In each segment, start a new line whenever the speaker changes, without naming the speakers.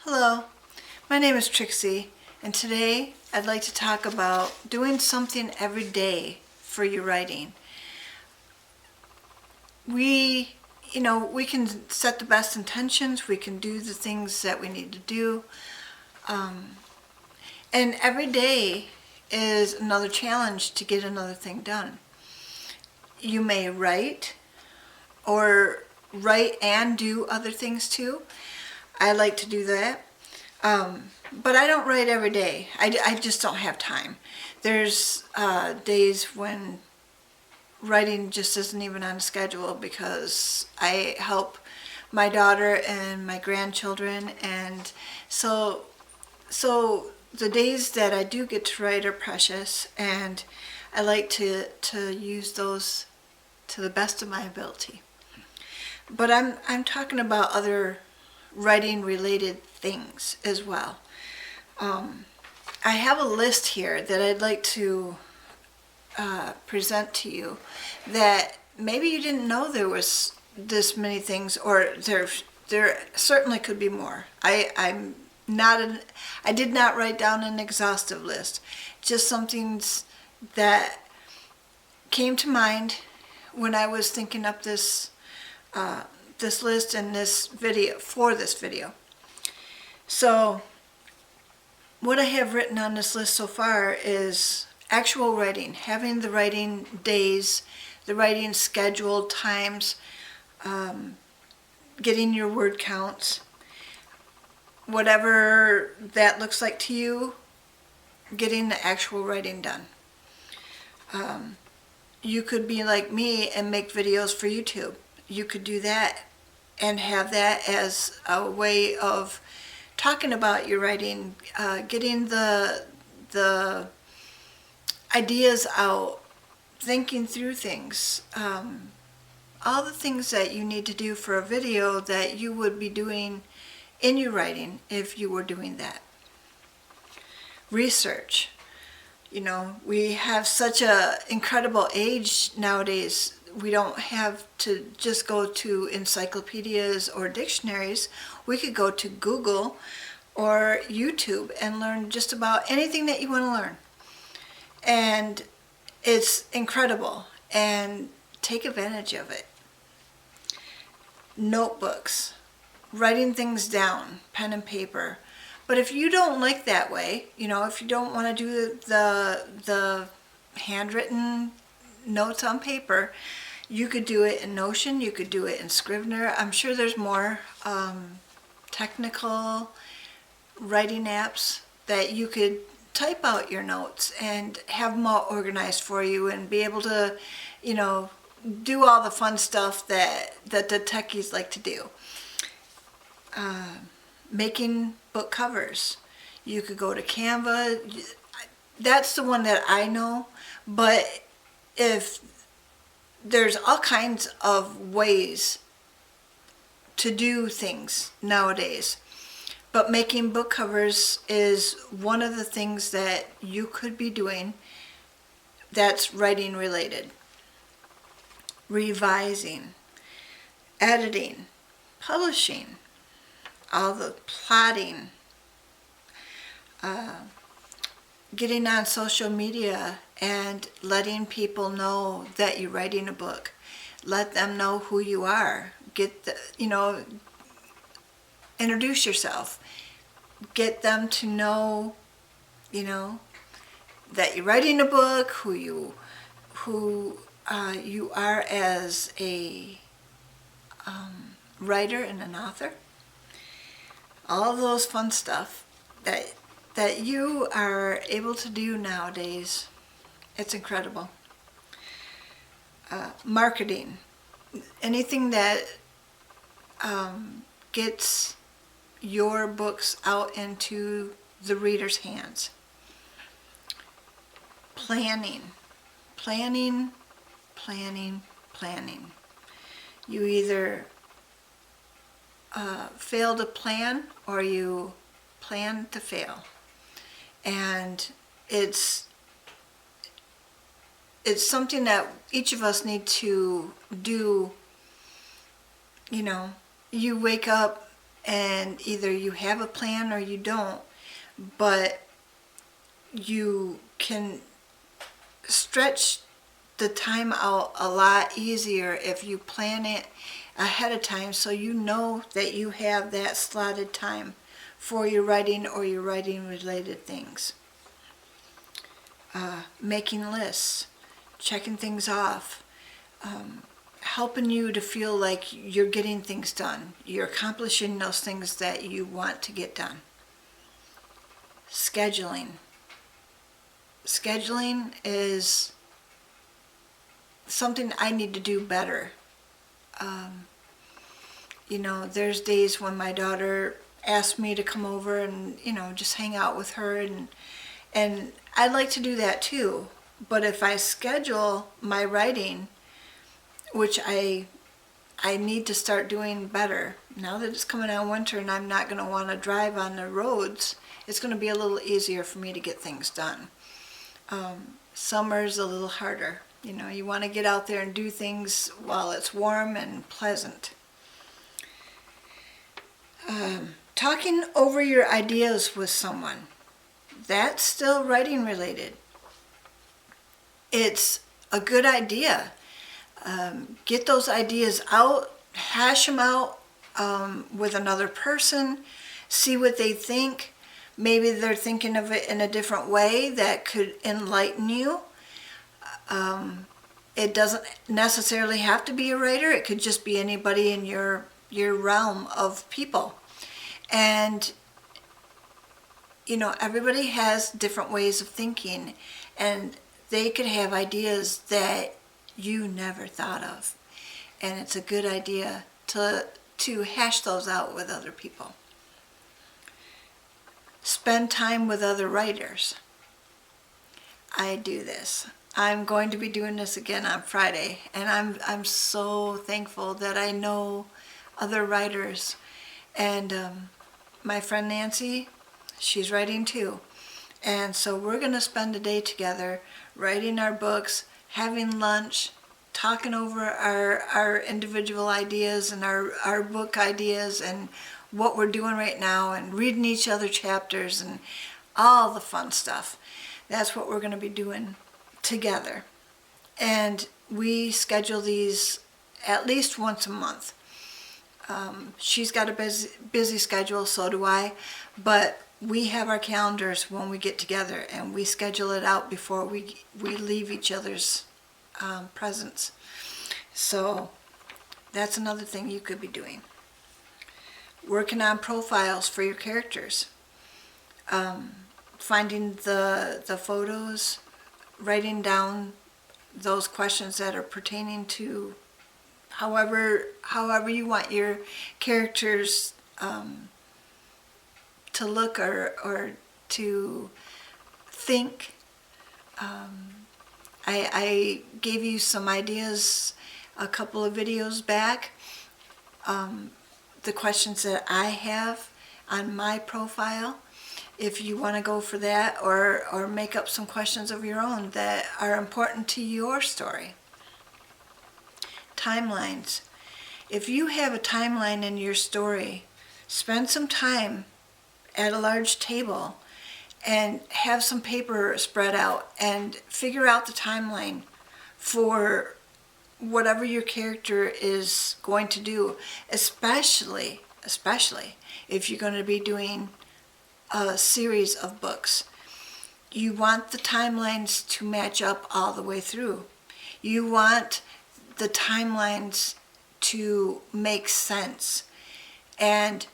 Hello, my name is Trixie, and today I'd like to talk about doing something every day for your writing. We can set the best intentions, we can do the things that we need to do, and every day is another challenge to get another thing done. You may write and do other things too. I like to do that. But I don't write every day. I just don't have time. There's days when writing just isn't even on a schedule because I help my daughter and my grandchildren, and so the days that I do get to write are precious, and I like to use those to the best of my ability. But I'm talking about other writing related things as well. I have a list here that I'd like to present to you that maybe you didn't know there was this many things, or there certainly could be more. I did not write down an exhaustive list, just some things that came to mind when I was thinking up this list and this video. So what I have written on this list so far is actual writing, having the writing days, the writing scheduled times, getting your word counts, whatever that looks like to you, getting the actual writing done. You could be like me and make videos for YouTube. You could do that and have that as a way of talking about your writing, getting the ideas out, thinking through things, all the things that you need to do for a video that you would be doing in your writing if you were doing that. Research. We have such an incredible age nowadays. We don't have to just go to encyclopedias or dictionaries. We could go to Google or YouTube and learn just about anything that you want to learn. And it's incredible, and take advantage of it. Notebooks, writing things down, pen and paper. But if you don't like that way, if you don't want to do the handwritten notes on paper, you could do it in Notion, you could do it in Scrivener. I'm sure there's more technical writing apps that you could type out your notes and have them all organized for you and be able to, do all the fun stuff that the techies like to do. Making book covers. You could go to Canva. That's the one that I know, but if there's all kinds of ways to do things nowadays, but making book covers is one of the things that you could be doing that's writing related. Revising, editing, publishing, all the plotting, getting on social media and letting people know that you're writing a book. Let them know who you are. Introduce yourself. Get them to know, that you're writing a book, who you are as a writer and an author. All those fun stuff that you are able to do nowadays. It's incredible. Marketing. Anything that gets your books out into the reader's hands. Planning. You either fail to plan or you plan to fail. And it's something that each of us need to do. You wake up and either you have a plan or you don't, but you can stretch the time out a lot easier if you plan it ahead of time, so you know that you have that slotted time for your writing or your writing related things. Making lists, checking things off, helping you to feel like you're getting things done. You're accomplishing those things that you want to get done. Scheduling. Scheduling is something I need to do better. You know, there's days when my daughter asks me to come over and, you know, just hang out with her, and I'd like to do that too. But if I schedule my writing, which I need to start doing better, now that it's coming on winter and I'm not going to want to drive on the roads, it's going to be a little easier for me to get things done. Summer's a little harder. You know, you want to get out there and do things while it's warm and pleasant. Talking over your ideas with someone, that's still writing related. It's a good idea. Get those ideas out, hash them out with another person, see what they think. Maybe they're thinking of it in a different way that could enlighten you. It doesn't necessarily have to be a writer. It could just be anybody in your realm of people. And, you know, everybody has different ways of thinking, and they could have ideas that you never thought of. And it's a good idea to hash those out with other people. Spend time with other writers. I do this. I'm going to be doing this again on Friday, and I'm so thankful that I know other writers. And my friend Nancy, she's writing too. And so we're going to spend a day together writing our books, having lunch, talking over our individual ideas and our book ideas and what we're doing right now, and reading each other chapters and all the fun stuff. That's what we're going to be doing together. And we schedule these at least once a month. She's got a busy schedule, so do I, but we have our calendars when we get together, and we schedule it out before we leave each other's presence. So that's another thing you could be doing. Working on profiles for your characters. Finding the photos, writing down those questions that are pertaining to however you want your characters to look or to think. I gave you some ideas a couple of videos back. The questions that I have on my profile. If you want to go for that, or make up some questions of your own that are important to your story. Timelines. If you have a timeline in your story, spend some time at a large table and have some paper spread out and figure out the timeline for whatever your character is going to do, especially if you're going to be doing a series of books. You want the timelines to match up all the way through. You want the timelines to make sense. And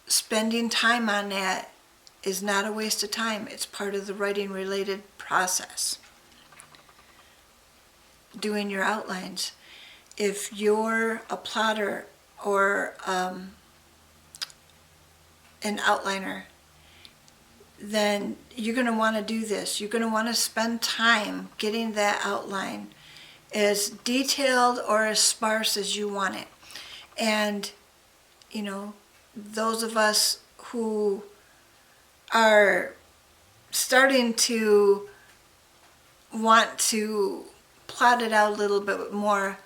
spending time on that is not a waste of time. It's part of the writing related process. Doing your outlines. If you're a plotter or an outliner, then you're going to want to do this. You're going to want to spend time getting that outline as detailed or as sparse as you want it. And, you know, those of us who are starting to want to plot it out a little bit more,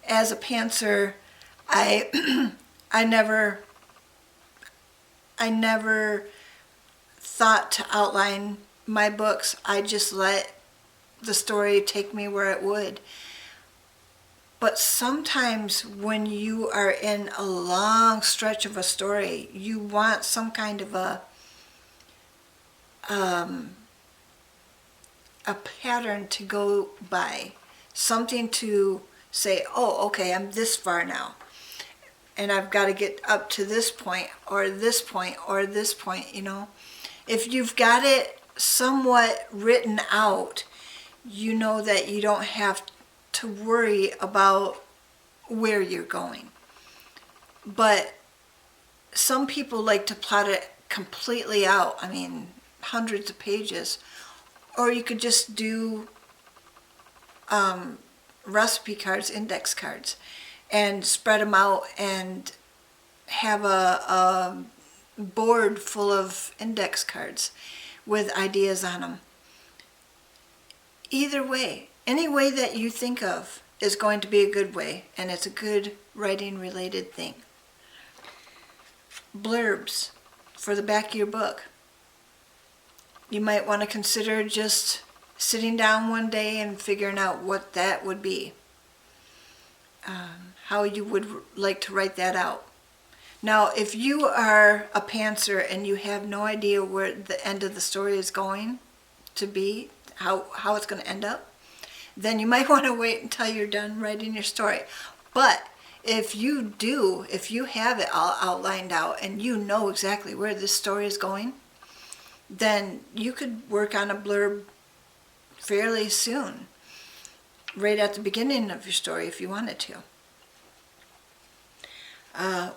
as a pantser, I never I never thought to outline my books. I just let the story take me where it would. But sometimes when you are in a long stretch of a story, you want some kind of a pattern to go by, something to say, oh, okay, I'm this far now, and I've got to get up to this point, or this point, or this point, you know. If you've got it somewhat written out, you know that you don't have to worry about where you're going. But some people like to plot it completely out, I mean, hundreds of pages. Or you could just do recipe cards, index cards, and spread them out and have a board full of index cards with ideas on them. Either way, any way that you think of is going to be a good way, and it's a good writing related thing. Blurbs for the back of your book. You might want to consider just sitting down one day and figuring out what that would be. How you would like to write that out. Now, if you are a pantser and you have no idea where the end of the story is going to be, how it's going to end up, then you might want to wait until you're done writing your story. But if you have it all outlined out and you know exactly where this story is going, then you could work on a blurb fairly soon, right at the beginning of your story if you wanted to.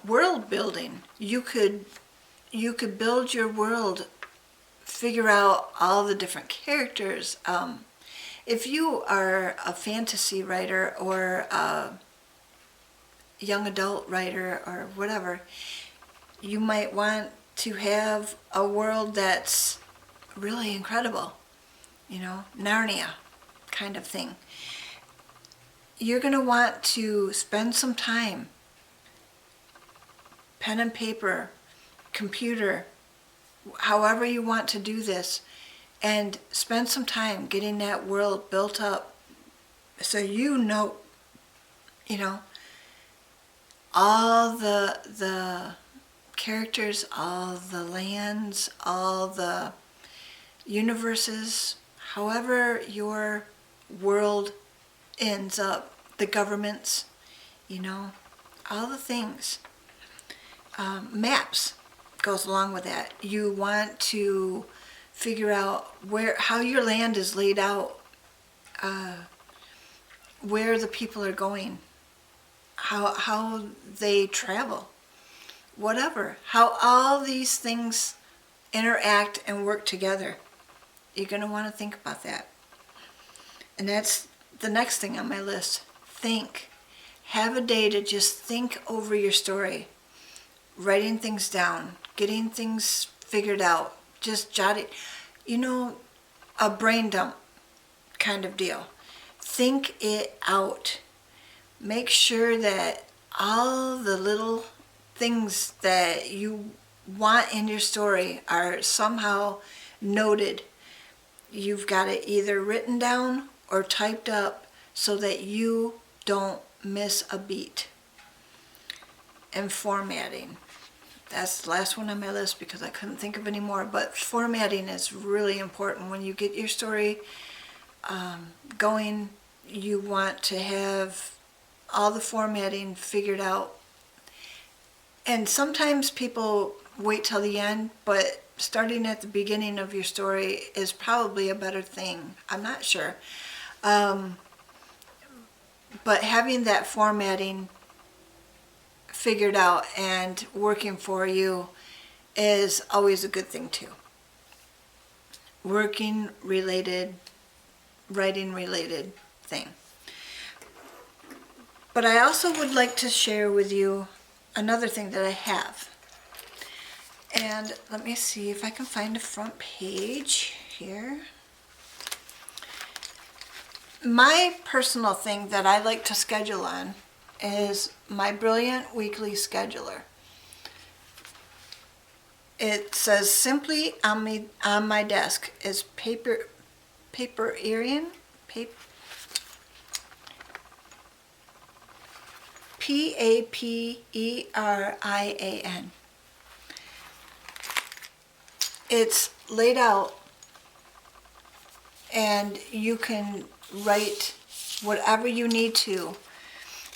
World building. You could build your world, figure out all the different characters. If you are a fantasy writer or a young adult writer or whatever, you might want to have a world that's really incredible, you know, Narnia kind of thing. You're going to want to spend some time, pen and paper, computer, however you want to do this, and spend some time getting that world built up so you know all the characters, all the lands, all the universes, however your world ends up, the governments, you know, all the things. Maps goes along with that. You want to figure out how your land is laid out, where the people are going, how they travel, whatever, how all these things interact and work together. You're going to want to think about that. And that's the next thing on my list. Think. Have a day to just think over your story, writing things down, getting things figured out, just jot it, a brain dump kind of deal. Think it out. Make sure that all the little things that you want in your story are somehow noted. You've got it either written down or typed up so that you don't miss a beat. And formatting. That's the last one on my list because I couldn't think of any more, but formatting is really important. When you get your story going, you want to have all the formatting figured out. And sometimes people wait till the end, but starting at the beginning of your story is probably a better thing. I'm not sure. But having that formatting figured out and working for you is always a good thing too. Working related, writing related thing. But I also would like to share with you another thing that I have. And let me see if I can find a front page here. My personal thing that I like to schedule on is my Brilliant Weekly Scheduler. It says simply on my desk is Paperian, Paperian. It's laid out and you can write whatever you need to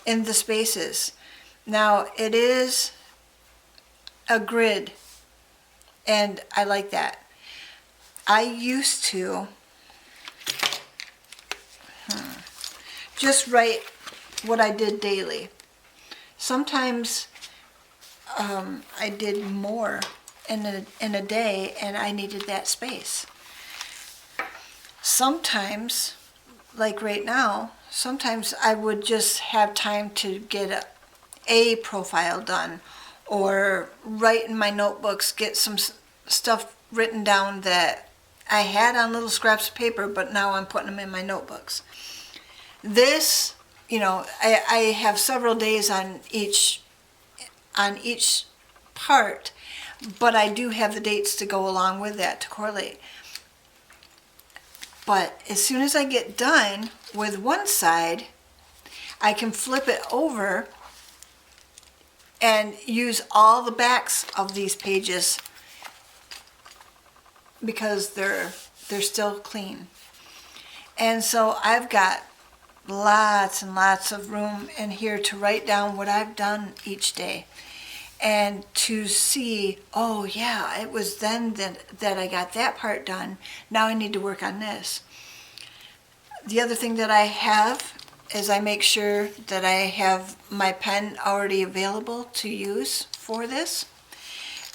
in the spaces. Now it is a grid and I like that. I used to just write what I did daily. Sometimes I did more in a day and I needed that space. Sometimes, like right now, sometimes I would just have time to get a profile done or write in my notebooks, get some stuff written down that I had on little scraps of paper, but now I'm putting them in my notebooks. This, I have several days on each part, but I do have the dates to go along with that to correlate. But as soon as I get done with one side, I can flip it over and use all the backs of these pages because they're still clean. And so I've got lots and lots of room in here to write down what I've done each day and to see, oh yeah, it was then that I got that part done. Now I need to work on this. The other thing that I have is I make sure that I have my pen already available to use for this.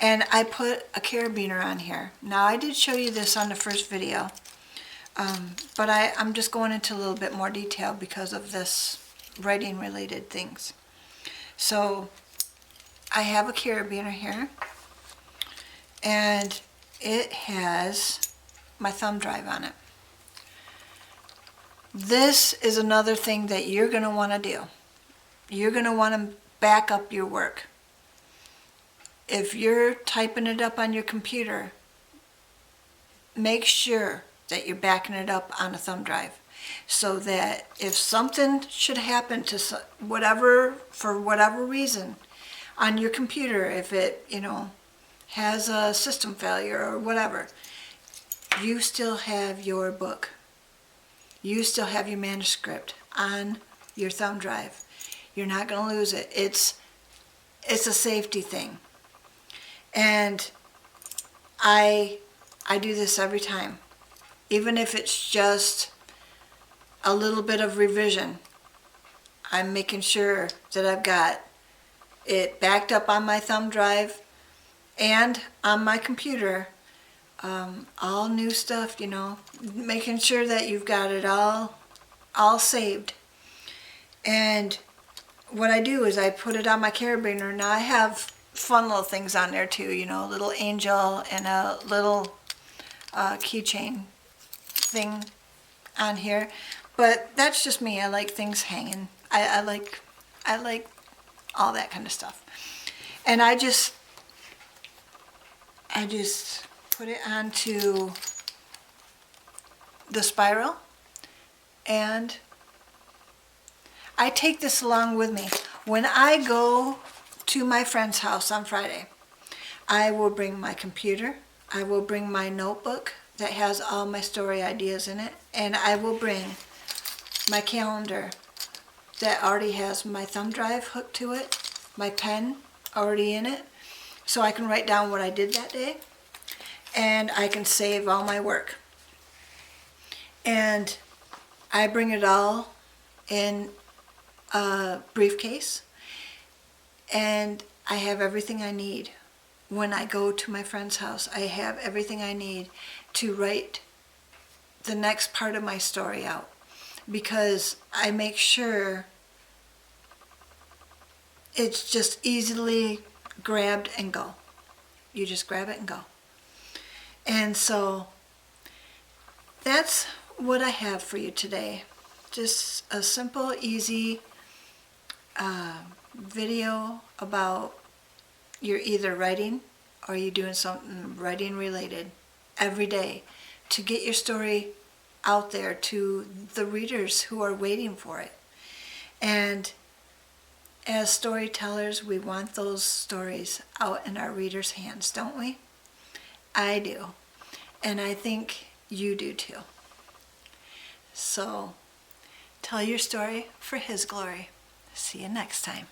And I put a carabiner on here. Now I did show you this on the first video, but I'm just going into a little bit more detail because of this writing related things. So I have a carabiner here and it has my thumb drive on it. This is another thing that you're going to want to do. You're going to want to back up your work. If you're typing it up on your computer, make sure that you're backing it up on a thumb drive so that if something should happen to for whatever reason on your computer, if it, has a system failure or whatever, you still have your book. You still have your manuscript on your thumb drive. You're not going to lose it. It's a safety thing. And I do this every time. Even if it's just a little bit of revision, I'm making sure that I've got it backed up on my thumb drive and on my computer. All new stuff, making sure that you've got it all saved. And what I do is I put it on my carabiner. Now I have fun little things on there too, a little angel and a little keychain thing on here. But that's just me. I like things hanging. I like all that kind of stuff. And I just put it onto the spiral, and I take this along with me. When I go to my friend's house on Friday, I will bring my computer, I will bring my notebook that has all my story ideas in it, and I will bring my calendar that already has my thumb drive hooked to it, my pen already in it, so I can write down what I did that day, and I can save all my work. And I bring it all in a briefcase, and I have everything I need. When I go to my friend's house, I have everything I need to write the next part of my story out, because I make sure it's just easily grabbed and go. You just grab it and go. And so that's what I have for you today. Just a simple, easy video about you're either writing or are you doing something writing related every day to get your story out there to the readers who are waiting for it? And as storytellers, we want those stories out in our readers' hands, don't we? I do. And I think you do too. So tell your story for His glory. See you next time.